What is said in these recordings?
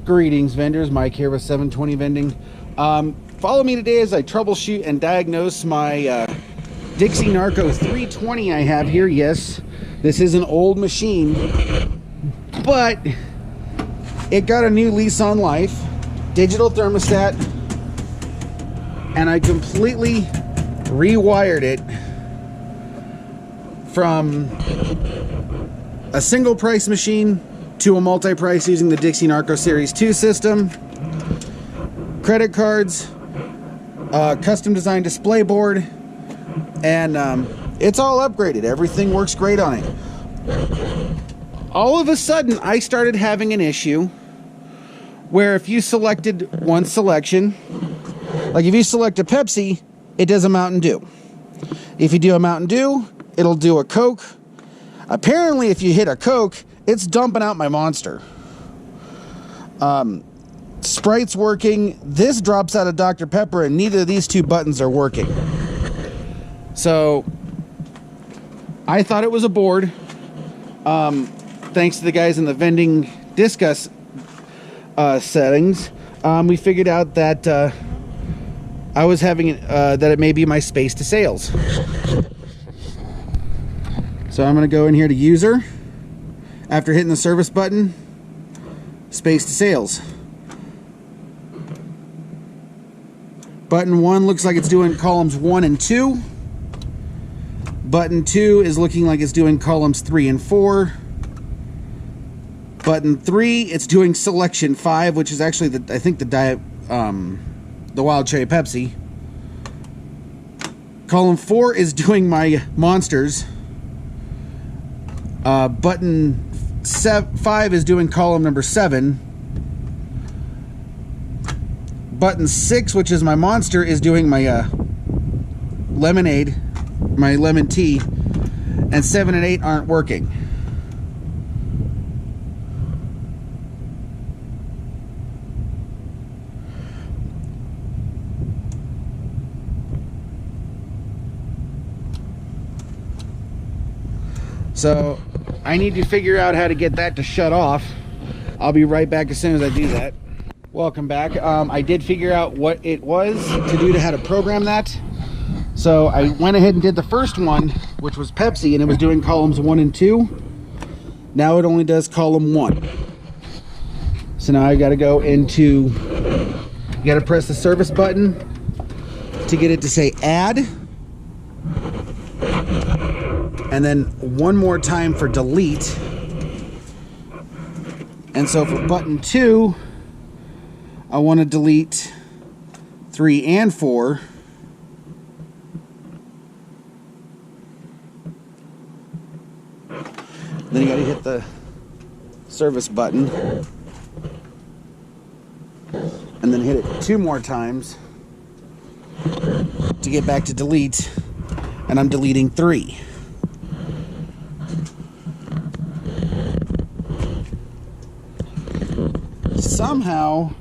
Greetings, vendors. Mike here with 720 Vending. Follow me today as I troubleshoot and diagnose my Dixie Narco 320 I have here. Yes, this is an old machine, but it got a new lease on life. Digital thermostat, and I completely rewired it from a single price machine to a multi-price using the Dixie Narco Series 2 system, credit cards, custom designed display board, and it's all upgraded. Everything works great on it. All of a sudden, I started having an issue where if you selected one selection, like if you select a Pepsi, it does a Mountain Dew. If you do a Mountain Dew, it'll do a Coke. Apparently, if you hit a Coke, it's dumping out my Monster. Sprite's working. This drops out of Dr. Pepper, and neither of these two buttons are working. So, I thought it was a board. Thanks to the guys in the vending discuss settings, we figured out that I was having that it may be my space to sales. So I'm going to go in here to user. After hitting the service button, space to sales. Button 1 looks like it's doing columns 1 and 2. Button 2 is looking like it's doing columns 3 and 4. Button 3, it's doing selection 5, which is actually the, I think the Wild Cherry Pepsi. Column 4 is doing my Monsters. Button 5 is doing column number 7. Button 6, which is my Monster, is doing my lemonade, my lemon tea, and 7 and 8 aren't working. So I need to figure out how to get that to shut off. I'll be right back as soon as I do that. Welcome back. I did figure out what it was to do to how to program that. So I went ahead and did the first one, which was Pepsi, and it was doing columns 1 and 2. Now it only does column 1. So now I got to go into, you got to press the service button to get it to say add. And then one more time for delete. And so for button 2, I want to delete 3 and 4. Then you got to hit the service button. And then hit it 2 more times to get back to delete. And I'm deleting 3. Somehow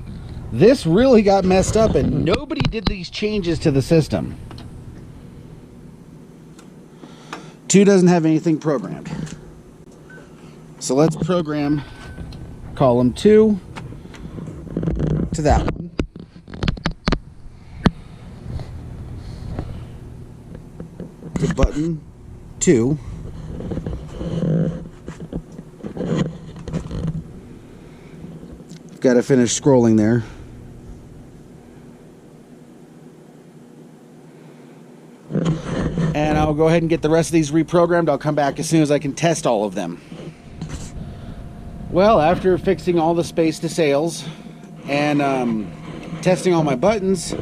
this really got messed up and nobody did these changes to the system. 2 doesn't have anything programmed. So let's program column 2 to that one. To button 2. Got to finish scrolling there. And I'll go ahead and get the rest of these reprogrammed. I'll come back as soon as I can test all of them. Well, after fixing all the space to sales and testing all my buttons,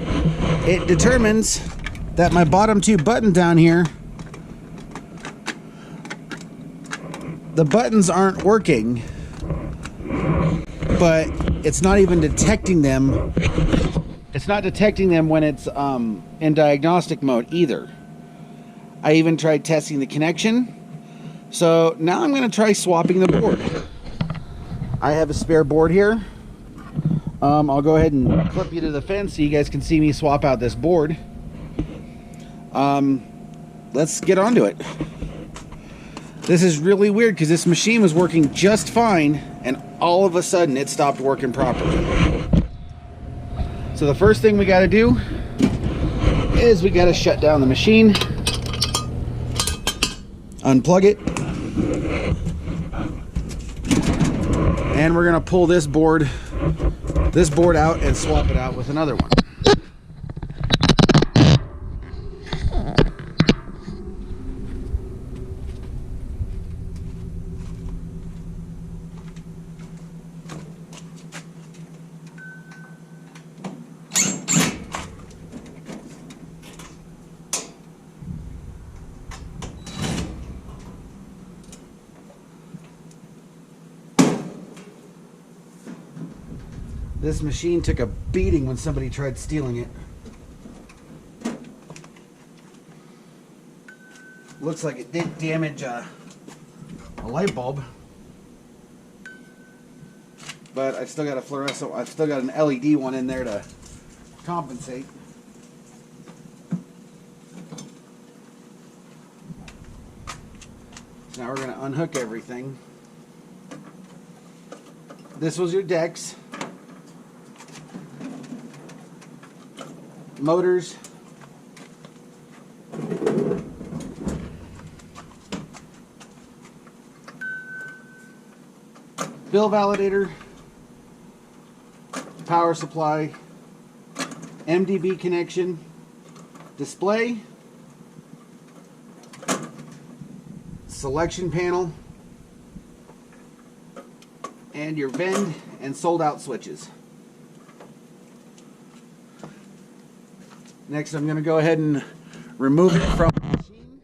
it determines that my bottom 2 button down here, the buttons aren't working, but it's not even detecting them. It's not detecting them when it's in diagnostic mode either. I even tried testing the connection. So now I'm going to try swapping the board. I have a spare board here. I'll go ahead and clip you to the fence so you guys can see me swap out this board. Let's get onto it. This is really weird because this machine was working just fine and all of a sudden it stopped working properly. So the first thing we got to do is we got to shut down the machine, unplug it, and we're going to pull this board out and swap it out with another one. This machine took a beating when somebody tried stealing it. Looks like it did damage a light bulb. But I've still got a fluorescent, I've still got an LED one in there to compensate. So now we're going to unhook everything. This was your decks. Motors, bill validator, power supply, MDB connection, display, selection panel, and your vend and sold out switches. Next, I'm going to go ahead and remove it from the machine.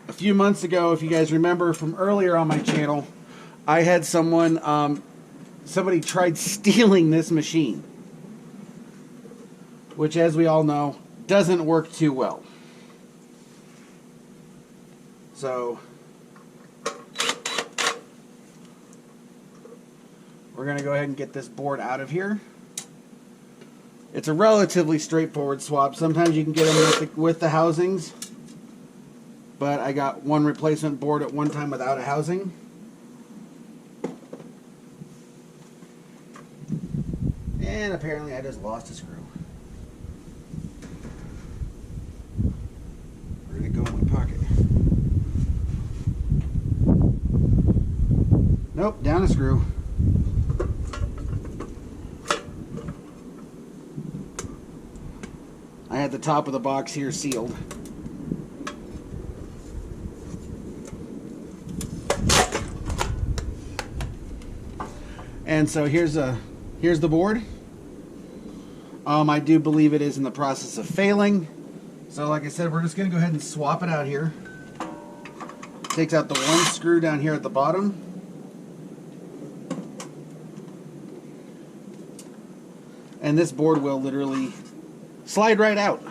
A few months ago, if you guys remember from earlier on my channel, I had somebody tried stealing this machine, which, as we all know, doesn't work too well. So we're going to go ahead and get this board out of here. It's a relatively straightforward swap. Sometimes you can get them with the housings, but I got one replacement board at one time without a housing. And apparently I just lost a screw. Where did it go in my pocket? Nope, down a screw. I had the top of the box here sealed. And so here's the board. I do believe it is in the process of failing. So like I said, we're just going to go ahead and swap it out here. Takes out the one screw down here at the bottom. And this board will literally slide right out.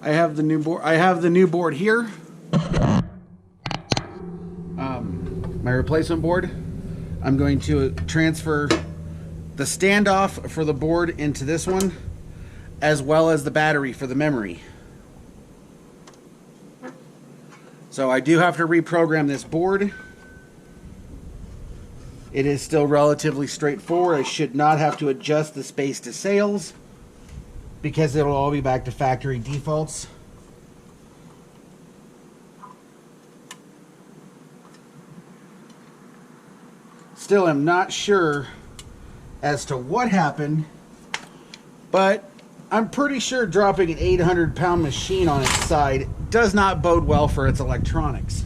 I have the new board. I have the new board here. My replacement board. I'm going to transfer the standoff for the board into this one, as well as the battery for the memory. So I do have to reprogram this board. It is still relatively straightforward. I should not have to adjust the space to sales, because it'll all be back to factory defaults. Still am not sure as to what happened, but I'm pretty sure dropping an 800-pound machine on its side does not bode well for its electronics.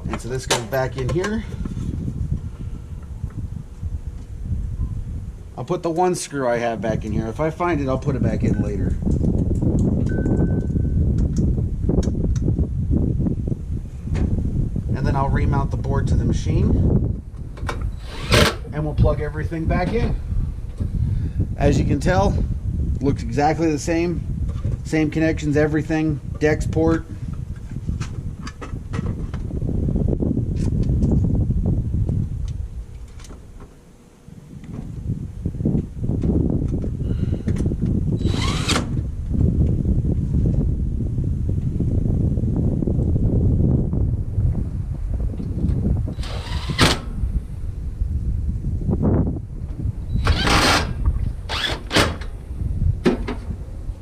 And so this goes back in here. I'll put the one screw I have back in here. If I find it, I'll put it back in later. And then I'll remount the board to the machine. And we'll plug everything back in. As you can tell, looks exactly the same. Same connections, everything. DEX port.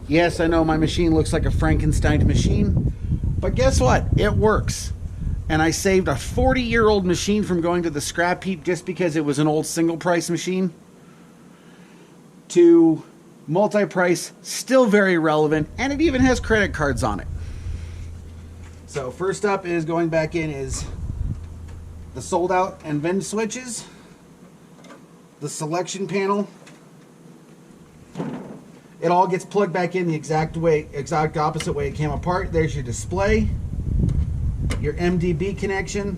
Yes, I know my machine looks like a Frankenstein machine, but guess what? It works. And I saved a 40-year-old machine from going to the scrap heap just because it was an old single price machine, to multi-price, still very relevant, and it even has credit cards on it. So first up is going back in is the sold out and vend switches, the selection panel. It all gets plugged back in the exact opposite way it came apart. There's your display, your MDB connection,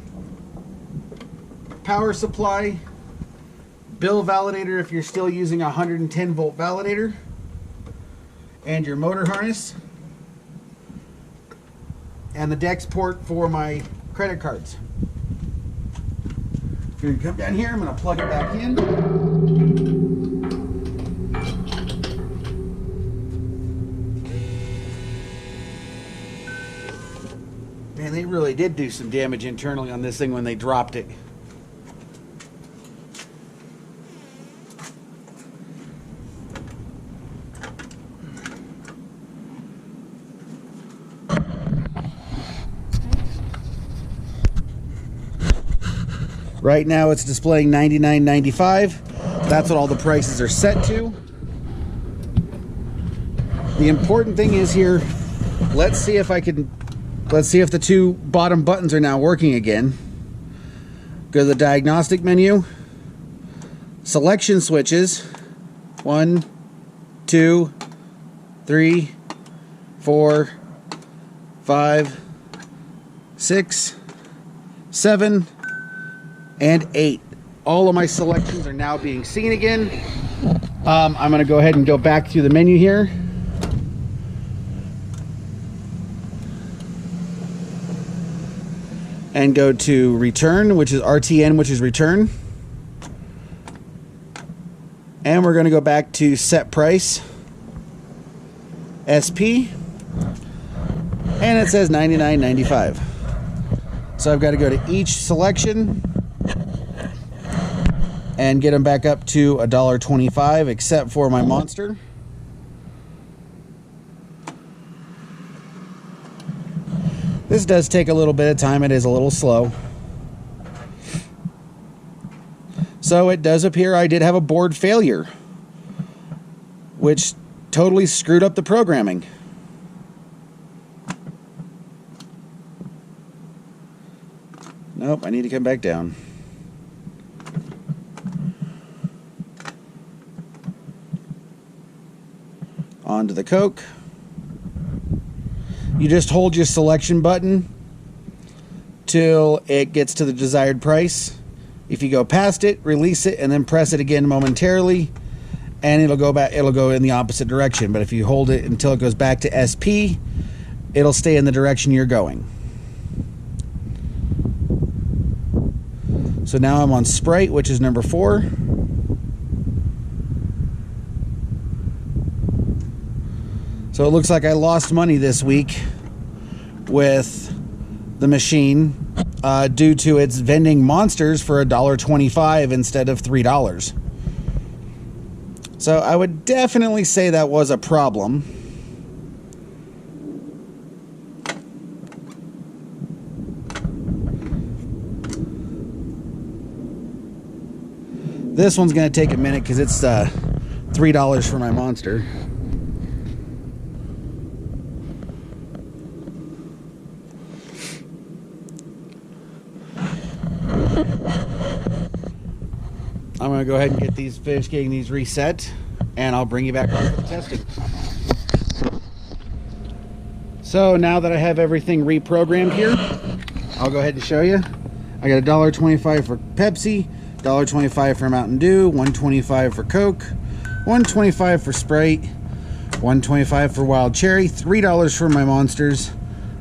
power supply, bill validator if you're still using a 110 volt validator, and your motor harness, and the DEX port for my credit cards. You're gonna come down here, I'm gonna plug it back in. Man, they really did do some damage internally on this thing when they dropped it. Right now it's displaying $99.95. That's what all the prices are set to. The important thing is here, let's see if the two bottom buttons are now working again. Go to the diagnostic menu, selection switches, 1, 2, 3, 4, 5, 6, 7, and 8. All of my selections are now being seen again. I'm going to go ahead and go back through the menu here. And go to return, which is RTN, which is return. And we're going to go back to set price, SP, and it says $99.95. So I've got to go to each selection and get them back up to $1.25, except for my Monster. This does take a little bit of time. It is a little slow. So it does appear I did have a board failure, which totally screwed up the programming. Nope, I need to come back down. Onto the Coke. You just hold your selection button till it gets to the desired price. If you go past it, release it, and then press it again momentarily, and it'll go back. It'll go in the opposite direction. But if you hold it until it goes back to SP, it'll stay in the direction you're going. So now I'm on Sprite, which is number 4. So it looks like I lost money this week with the machine due to its vending monsters for $1.25 instead of $3. So I would definitely say that was a problem. This one's going to take a minute because it's $3 for my Monster. I'm going to go ahead and finish getting these reset, and I'll bring you back on for the testing. So now that I have everything reprogrammed here, I'll go ahead and show you. I got $1.25 for Pepsi, $1.25 for Mountain Dew, $1.25 for Coke, $1.25 for Sprite, $1.25 for Wild Cherry, $3 for my Monsters,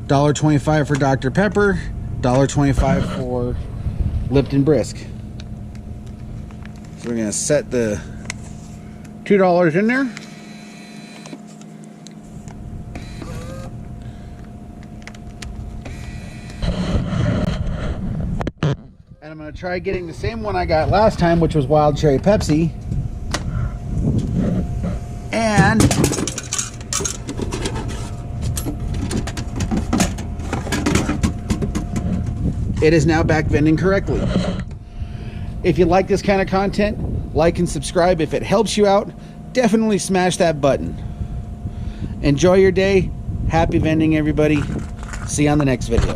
$1.25 for Dr. Pepper, $1.25 for Lipton Brisk. So we're going to set the $2 in there. And I'm going to try getting the same one I got last time, which was Wild Cherry Pepsi. And it is now back vending correctly. If you like this kind of content, like and subscribe. If it helps you out, definitely smash that button. Enjoy your day. Happy vending, everybody. See you on the next video.